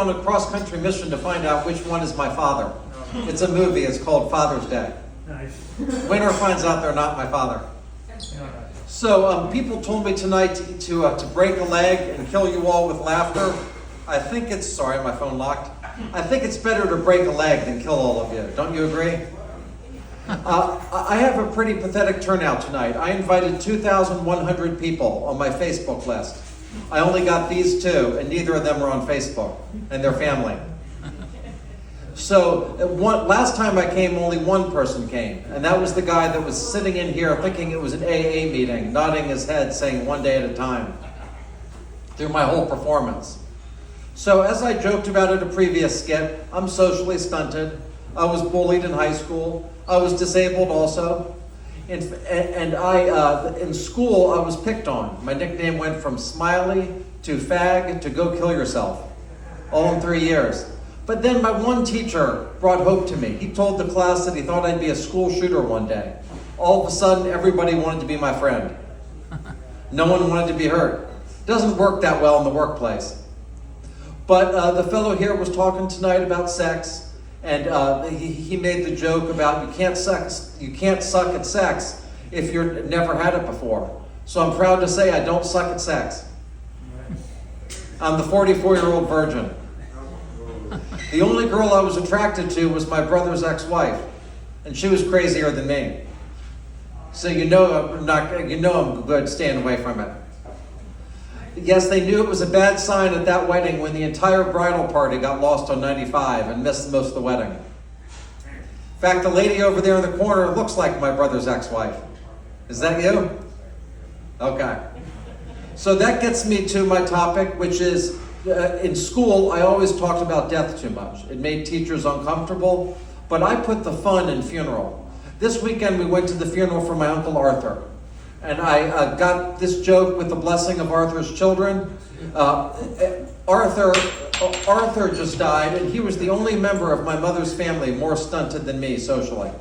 On a cross-country mission to find out which one is my father. It's a movie. It's called Father's Day. Nice. Winner finds out they're not my father. So people told me tonight to break a leg and kill you all with laughter. I think it's, sorry, my phone locked. I think it's better to break a leg than kill all of you. Don't you agree? I have a pretty pathetic turnout tonight. I invited 2,100 people on my Facebook list. I only got these two, and neither of them are on Facebook, and their family. So last time I came, only one person came, and that was the guy that was sitting in here thinking it was an AA meeting, nodding his head, saying one day at a time, through my whole performance. So as I joked about at a previous skit, I'm socially stunted. I was bullied in high school. I was disabled also. And in school, I was picked on. My nickname went from Smiley to Fag to Go Kill Yourself, all in 3 years. But then my one teacher brought hope to me. He told the class that he thought I'd be a school shooter one day. All of a sudden, everybody wanted to be my friend. No one wanted to be hurt. Doesn't work that well in the workplace. But the fellow here was talking tonight about sex. And he made the joke about you can't suck at sex if you've never had it before. So I'm proud to say I don't suck at sex. I'm the 44-year-old virgin. The only girl I was attracted to was my brother's ex-wife, and she was crazier than me. So you know I'm good staying away from it. Yes, they knew it was a bad sign at that wedding when the entire bridal party got lost on 95 and missed most of the wedding. In fact, the lady over there in the corner looks like my brother's ex-wife. Is that you? Okay. So that gets me to my topic, which is, in school, I always talked about death too much. It made teachers uncomfortable, but I put the fun in funeral. This weekend we went to the funeral for my Uncle Arthur. And I got this joke with the blessing of Arthur's children. Arthur just died, and he was the only member of my mother's family more stunted than me socially.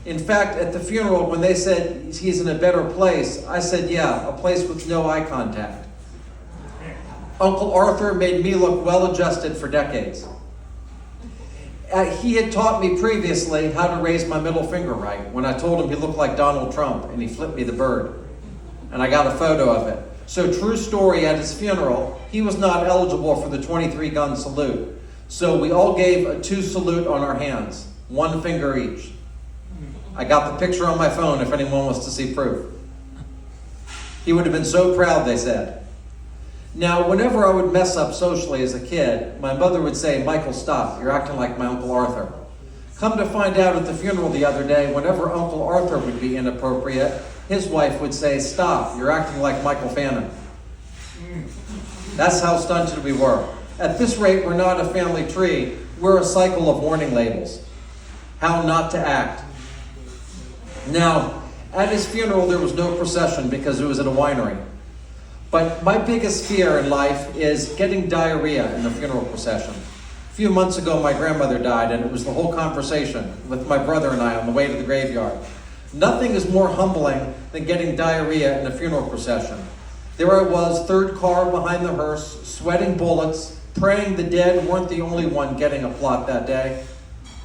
In fact, at the funeral, when they said he's in a better place, I said, yeah, a place with no eye contact. Uncle Arthur made me look well-adjusted for decades. He had taught me previously how to raise my middle finger right when I told him he looked like Donald Trump, and he flipped me the bird. And I got a photo of it. So true story, at his funeral, he was not eligible for the 23-gun salute. So we all gave a 2 salute on our hands, 1 finger each. I got the picture on my phone if anyone wants to see proof. He would have been so proud, they said. Now, whenever I would mess up socially as a kid, my mother would say, Michael, stop, you're acting like my Uncle Arthur. Come to find out at the funeral the other day, whenever Uncle Arthur would be inappropriate, his wife would say, stop, you're acting like Michael Fannon. That's how stunted we were. At this rate, we're not a family tree, we're a cycle of warning labels. How not to act. Now, at his funeral, there was no procession because it was at a winery. But my biggest fear in life is getting diarrhea in the funeral procession. A few months ago, my grandmother died, and it was the whole conversation with my brother and I on the way to the graveyard. Nothing is more humbling than getting diarrhea in a funeral procession. There I was, third car behind the hearse, sweating bullets, praying the dead weren't the only one getting a plot that day.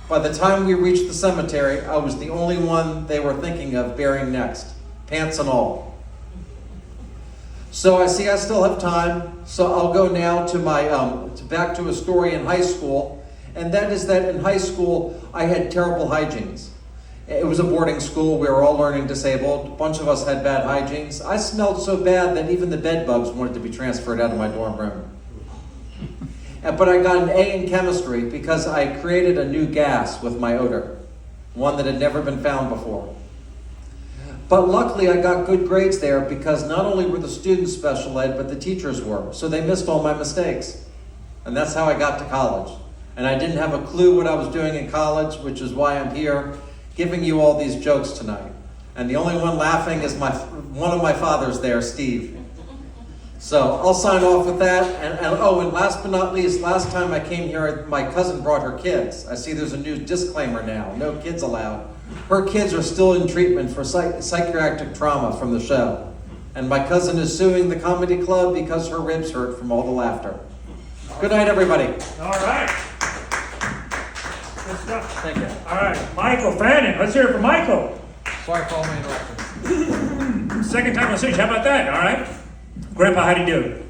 By the time we reached the cemetery, I was the only one they were thinking of burying next, pants and all. So I see I still have time, so I'll go now to back to a story in high school, and that is that in high school I had terrible hygienes. It was a boarding school, we were all learning disabled, a bunch of us had bad hygienes. I smelled so bad that even the bed bugs wanted to be transferred out of my dorm room. But I got an A in chemistry because I created a new gas with my odor, one that had never been found before. But luckily I got good grades there because not only were the students special ed, but the teachers were. So they missed all my mistakes. And that's how I got to college. And I didn't have a clue what I was doing in college, which is why I'm here giving you all these jokes tonight. And the only one laughing is one of my fathers there, Steve. So I'll sign off with that. And last but not least, last time I came here, my cousin brought her kids. I see there's a new disclaimer now, no kids allowed. Her kids are still in treatment for psychiatric trauma from the show. And my cousin is suing the comedy club because her ribs hurt from all the laughter. Good night, everybody. All right. Good stuff. Thank you. All right, Michael Fannon. Let's hear it for Michael. Sorry for all my interruptions. Second time on stage. How about that? All right. Grandpa, how'd he do?